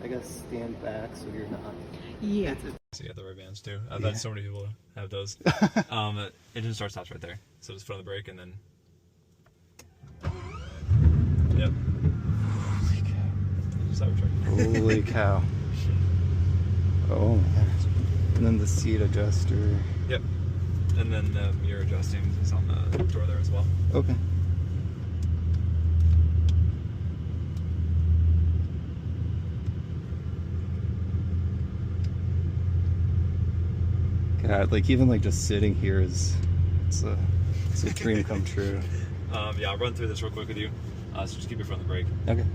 I guess stand back so you're not. Yeah. So you got the right bands too. I've had so many people have those. Engine start stops right there. So just foot on the brake and then. Yep. Holy cow. Oh man. And then the seat adjuster. Yep. And then the mirror adjusting is on the door there as well. Okay. God, like even like just sitting here it's a dream come true. Yeah, I'll run through this real quick with you. So just keep your foot on the brake. Okay.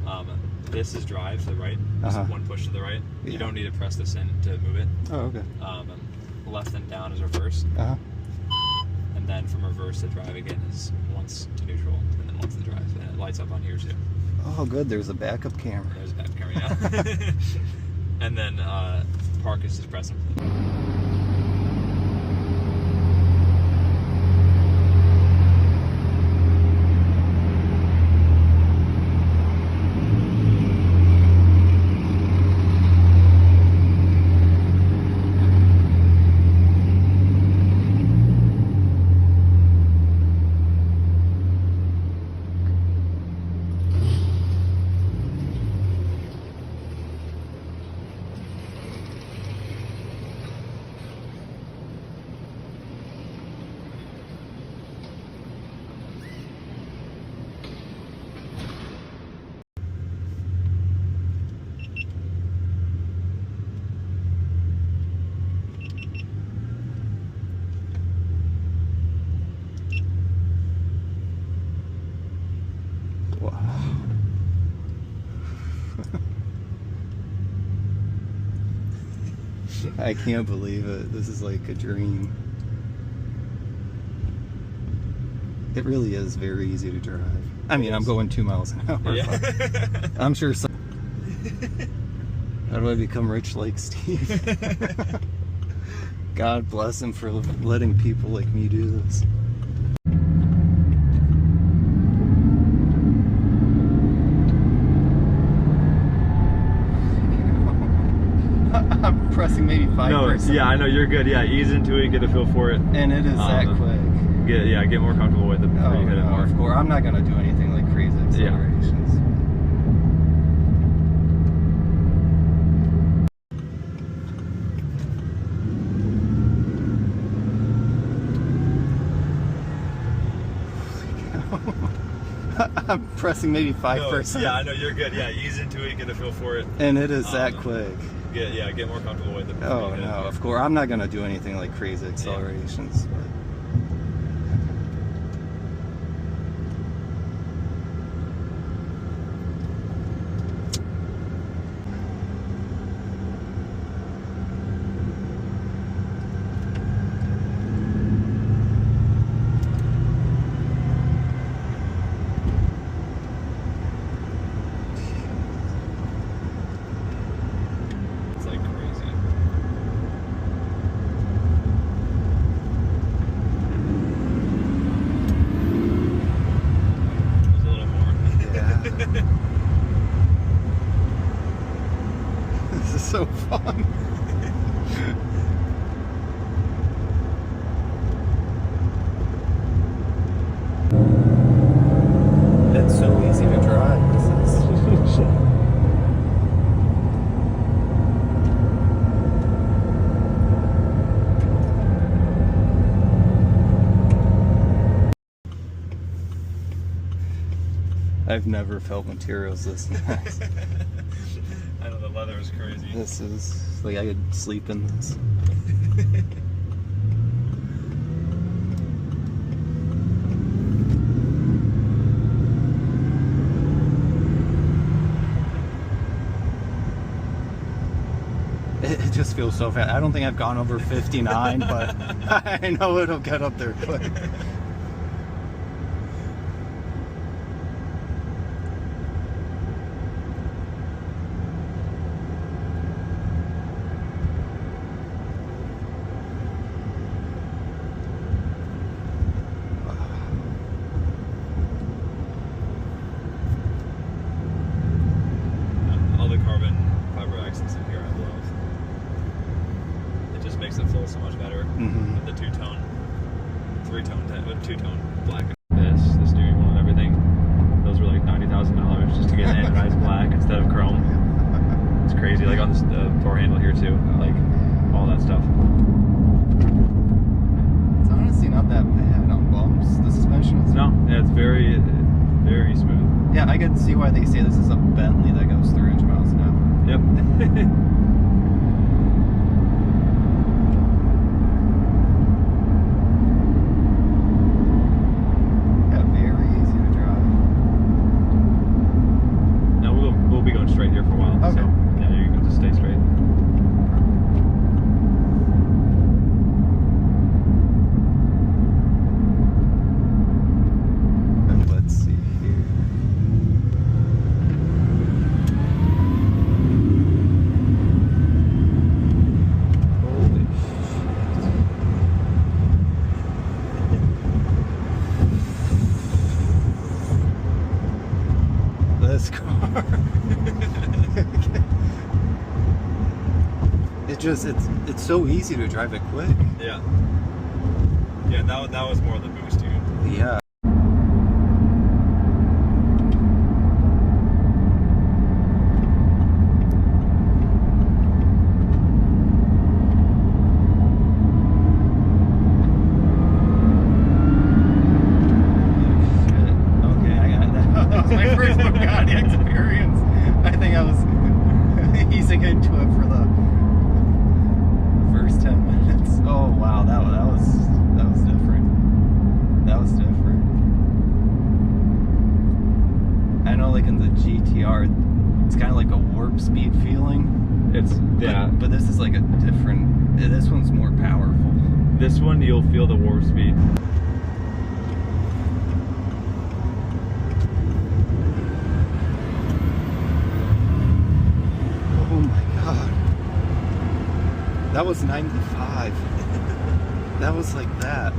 This is drive to the right. Just one push to the right. Yeah. You don't need to press this in to move it. Oh, okay. Left and down is reverse. And then from reverse to drive again is once to neutral and then once to drive. And it lights up on here too. Oh, good. There's a backup camera. There's a backup camera, yeah. And then park is just pressing. I can't believe it. This is like a dream. It really is very easy to drive. I mean, I'm going 2 miles an hour. Yeah. I'm sure some... How do I become rich like Steve? God bless him for letting people like me do this. I'm pressing maybe 5%. No, yeah, I know, you're good. Yeah, ease into it, get a feel for it. And it is that quick. Get more comfortable with it before you hit it more. Of course, I'm not gonna do anything like crazy accelerations. I'm pressing maybe 5%. No, yeah, I know, you're good. Yeah, ease into it, get a feel for it. And it is that quick. Get more comfortable with it. Oh no, of course, I'm not gonna do anything like crazy accelerations. Yeah. This is so fun. It's so easy to drive. I've never felt materials this nice. I know, the leather is crazy. This is like I could sleep in this. It just feels so fast. I don't think I've gone over 59, but I know it'll get up there quick. All the carbon fiber feels so much better Mm-hmm. with the two-tone, with two-tone black. The steering wheel and everything, those were like $90,000 just to get anodized black instead of chrome. It's crazy. Like on the door handle here too, like all that stuff. It's honestly not that bad on bumps. The suspension is Yeah, it's very, very smooth. Yeah, I can see why they say this is a Bentley that goes 300 miles an hour. Yep. Yeah, very easy to drive. Now we'll be going straight here for a while. Okay. So yeah, you can just stay straight. Let's see here. Holy shit. This car. It's so easy to drive it quick. Yeah. Yeah, that was more the boost, dude. Yeah. My first Bugatti experience. I think I was easing into it for the first 10 minutes. Oh wow, that was different. That was different. I know, like in the GTR, it's kind of like a warp speed feeling. It's but this is like a different. This one's more powerful. This one you'll feel the warp speed. Oh my god. That was 95. That was like that.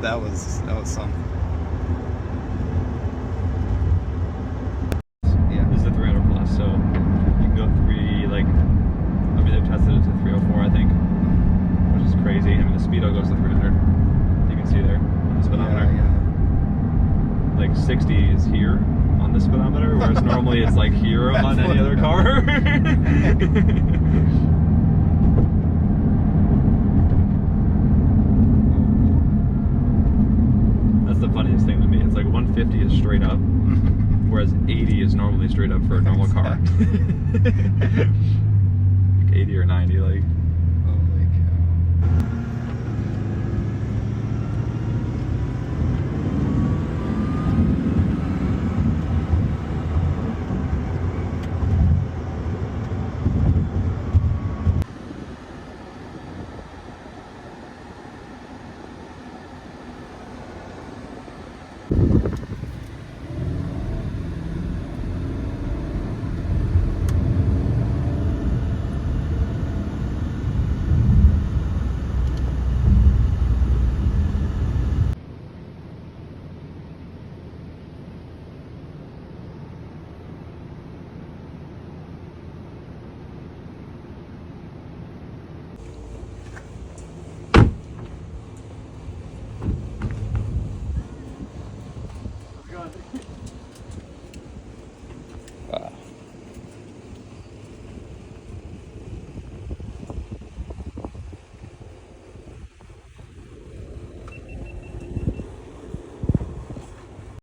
that was something. Yeah. This is the 300 plus, so you can go they've tested it to 304, I think, which is crazy. I mean, the speedo goes to 300. You can see there on the speedometer. Yeah. Like 60 is here on the speedometer, whereas normally it's like here on any other car. That's the funniest thing to me. It's like 150 is straight up, whereas 80 is normally straight up for a normal car. Like 80 or 90, like. Holy cow.